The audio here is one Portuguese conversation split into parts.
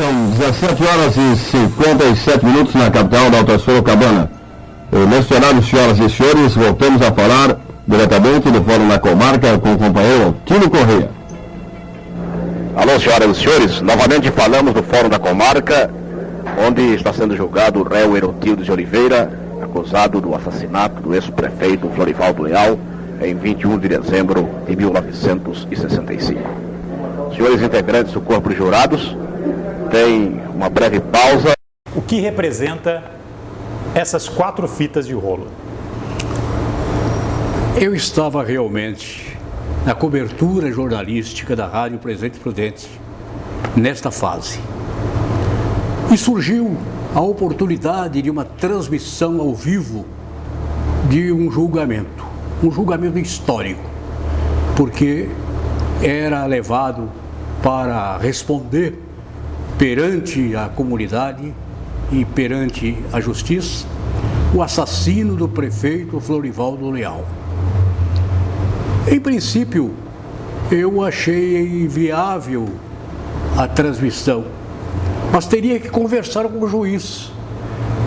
São 17 horas e 57 minutos na capital da Alta Sorocabana. Neste horário, senhoras e senhores, voltamos a falar diretamente do Fórum da Comarca com o companheiro Tino Correia. Alô, senhoras e senhores, novamente falamos do Fórum da Comarca, onde está sendo julgado o réu Herotildes de Oliveira, acusado do assassinato do ex-prefeito Florivaldo Leal em 21 de dezembro de 1965. Senhores integrantes do Corpo de Jurados, tem uma breve pausa. O que representa essas 4 fitas de rolo? Eu estava realmente na cobertura jornalística da Rádio Presidente Prudente, nesta fase. E surgiu a oportunidade de uma transmissão ao vivo de um julgamento histórico, porque era levado para responder perante a comunidade e perante a justiça o assassino do prefeito Florivaldo Leal. Em princípio, eu achei inviável a transmissão, mas teria que conversar com o juiz,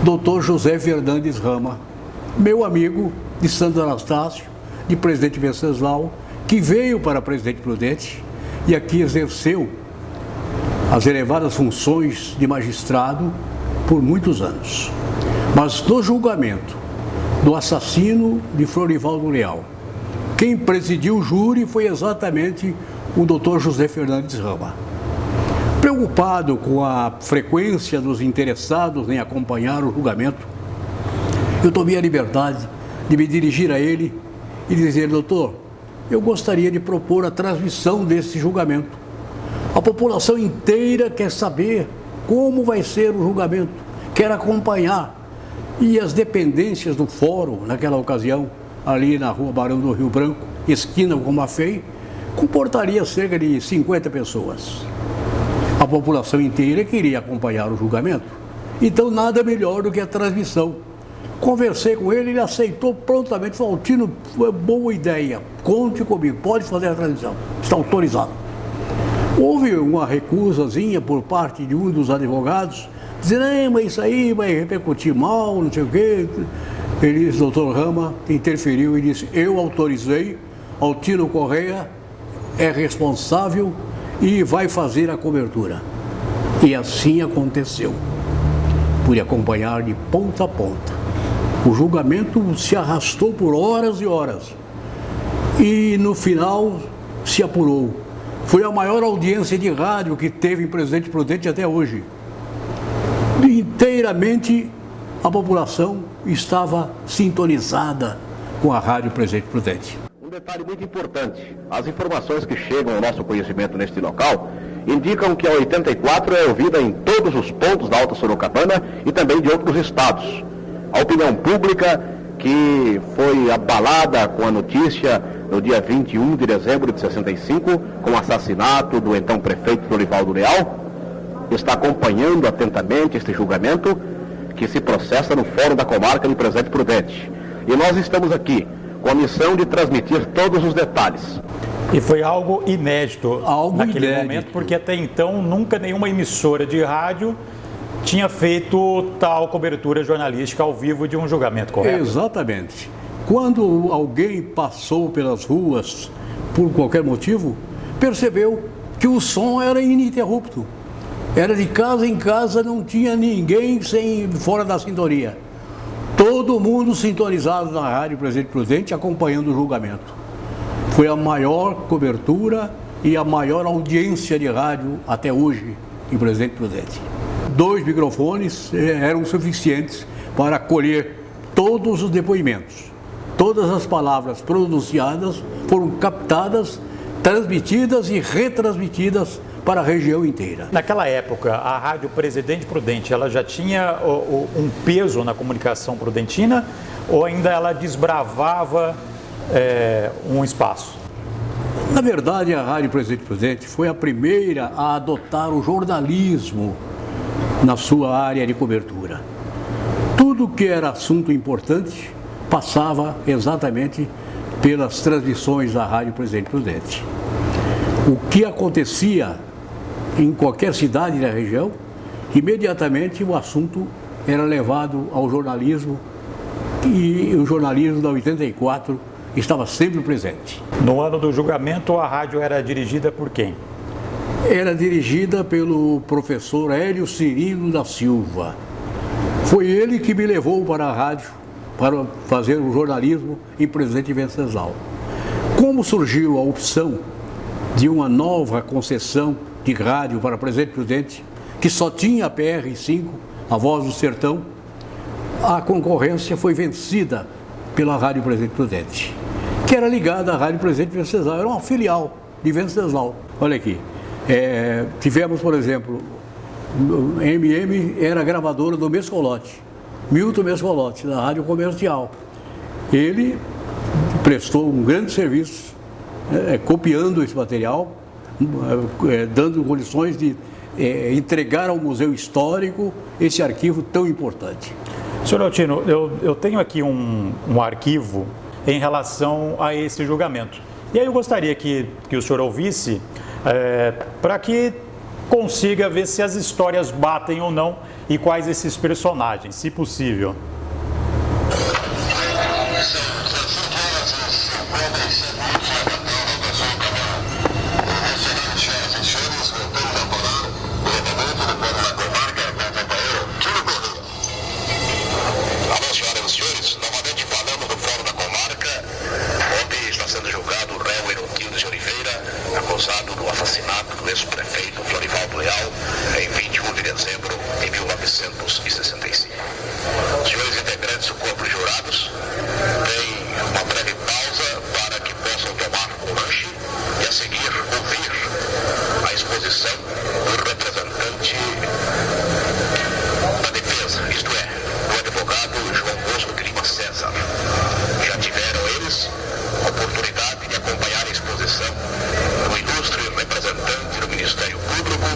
Dr. José Fernandes Rama, meu amigo de Santo Anastácio, de Presidente Venceslau, que veio para Presidente Prudente e aqui exerceu as elevadas funções de magistrado por muitos anos. Mas no julgamento do assassino de Florivaldo Leal, quem presidiu o júri foi exatamente o Dr. José Fernandes Rama. Preocupado com a frequência dos interessados em acompanhar o julgamento, eu tomei a liberdade de me dirigir a ele e dizer: doutor, eu gostaria de propor a transmissão desse julgamento. A população inteira quer saber como vai ser o julgamento, quer acompanhar. E as dependências do fórum, naquela ocasião, ali na rua Barão do Rio Branco, esquina com Mafei, comportaria cerca de 50 pessoas. A população inteira queria acompanhar o julgamento, então nada melhor do que a transmissão. Conversei com ele, ele aceitou prontamente, falou: Tino, boa ideia, conte comigo, pode fazer a transmissão, está autorizado. Houve uma recusazinha por parte de um dos advogados, dizendo: mas isso aí vai repercutir mal, não sei o quê. Ele disse: doutor Rama interferiu e disse: eu autorizei, o Tino Correia é responsável e vai fazer a cobertura. E assim aconteceu. Pude acompanhar de ponta a ponta. O julgamento se arrastou por horas e horas. E no final se apurou. Foi a maior audiência de rádio que teve em Presidente Prudente até hoje. Inteiramente a população estava sintonizada com a Rádio Presidente Prudente. Um detalhe muito importante: as informações que chegam ao nosso conhecimento neste local indicam que a 84 é ouvida em todos os pontos da Alta Sorocabana e também de outros estados. A opinião pública, que foi abalada com a notícia no dia 21 de dezembro de 65, com o assassinato do então prefeito Florivaldo Leal, está acompanhando atentamente este julgamento que se processa no Fórum da Comarca de Presidente Prudente. E nós estamos aqui com a missão de transmitir todos os detalhes. E foi algo inédito naquele momento, porque até então nunca nenhuma emissora de rádio tinha feito tal cobertura jornalística ao vivo de um julgamento, correto? Exatamente. Quando alguém passou pelas ruas por qualquer motivo, percebeu que o som era ininterrupto. Era de casa em casa, não tinha ninguém fora da sintonia. Todo mundo sintonizado na Rádio Presidente Prudente, acompanhando o julgamento. Foi a maior cobertura e a maior audiência de rádio até hoje em Presidente Prudente. 2 microfones eram suficientes para colher todos os depoimentos. Todas as palavras pronunciadas foram captadas, transmitidas e retransmitidas para a região inteira. Naquela época, a Rádio Presidente Prudente, ela já tinha um peso na comunicação prudentina ou ainda ela desbravava um espaço? Na verdade, a Rádio Presidente Prudente foi a primeira a adotar o jornalismo na sua área de cobertura. Tudo que era assunto importante passava exatamente pelas transmissões da Rádio Presidente Prudente. O que acontecia em qualquer cidade da região imediatamente o assunto era levado ao jornalismo e o jornalismo da 84 estava sempre presente. No ano do julgamento, a rádio era dirigida por quem? Era dirigida pelo professor Hélio Cirino da Silva. Foi ele que me levou para a rádio para fazer o jornalismo em Presidente Venceslau. Como surgiu a opção de uma nova concessão de rádio para Presidente Prudente, que só tinha a PR5, a Voz do Sertão, a concorrência foi vencida pela Rádio Presidente Prudente, que era ligada à Rádio Presidente Venceslau, era uma filial de Venceslau. Olha aqui, tivemos, por exemplo, MM era gravadora do Mescolotti, Milton Mescolotti, da Rádio Comercial. Ele prestou um grande serviço, copiando esse material, dando condições de entregar ao Museu Histórico esse arquivo tão importante. Senhor Altino, eu tenho aqui um arquivo em relação a esse julgamento. E aí eu gostaria que o senhor ouvisse, para que consiga ver se as histórias batem ou não e quais esses personagens, se possível. Acusado do assassinato do ex-prefeito Florivaldo Leal em 21 de dezembro de 1965. Os senhores integrantes do corpo de jurados têm uma breve pausa para que possam tomar um lanche e a seguir ouvir a exposição do representante da defesa, isto é, do advogado João Bosco de Lima César. Já tiveram eles a oportunidade de acompanhar a exposição do ilustre representante do Ministério Público,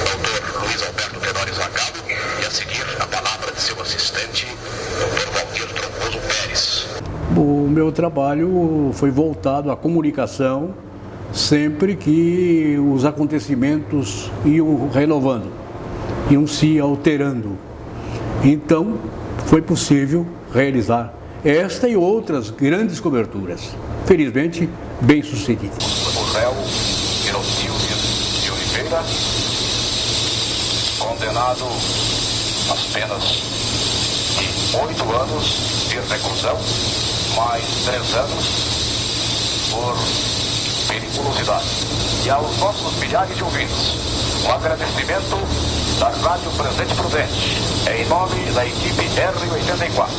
Dr. Luiz Alberto Tenório Zagallo, e a seguir a palavra de seu assistente, Dr. Valdir Troncoso Pérez. O meu trabalho foi voltado à comunicação sempre que os acontecimentos iam renovando, iam se alterando. Então, foi possível realizar esta e outras grandes coberturas, felizmente bem-sucedidas. O réu Herotildes de Oliveira, condenado às penas de 8 anos de reclusão, mais 3 anos por periculosidade. E aos nossos milhares de ouvintes, um agradecimento da Rádio Presidente Prudente, em nome da equipe R84.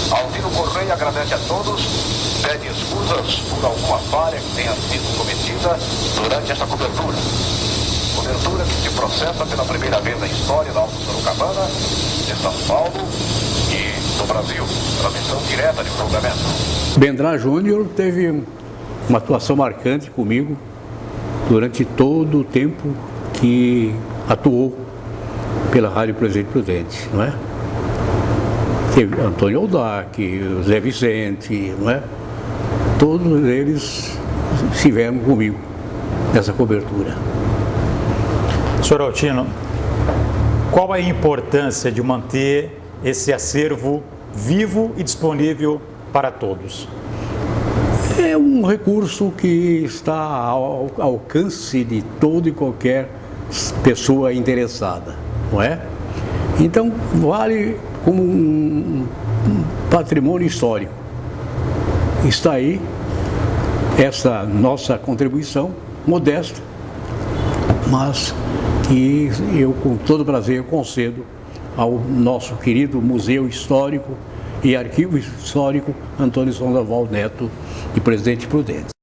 Altino Correia agradece a todos, pede escusas por alguma falha que tenha sido cometida durante esta cobertura. Cobertura que se processa pela primeira vez na história da Alta Sorocabana, de São Paulo e do Brasil. Transmissão direta de julgamento. Bendrá Júnior teve uma atuação marcante comigo durante todo o tempo que atuou pela Rádio Presidente Prudente, não é? Teve Antônio Aldac, Zé Vicente, não é? Todos eles estiveram comigo nessa cobertura. Senhor Altino, qual a importância de manter esse acervo vivo e disponível para todos? É um recurso que está ao alcance de todo e qualquer pessoa interessada, não é? Então, vale como um patrimônio histórico. Está aí essa nossa contribuição modesta, mas que eu, com todo prazer, concedo ao nosso querido Museu Histórico e Arquivo Histórico Antônio Sandoval Neto, de Presidente Prudente.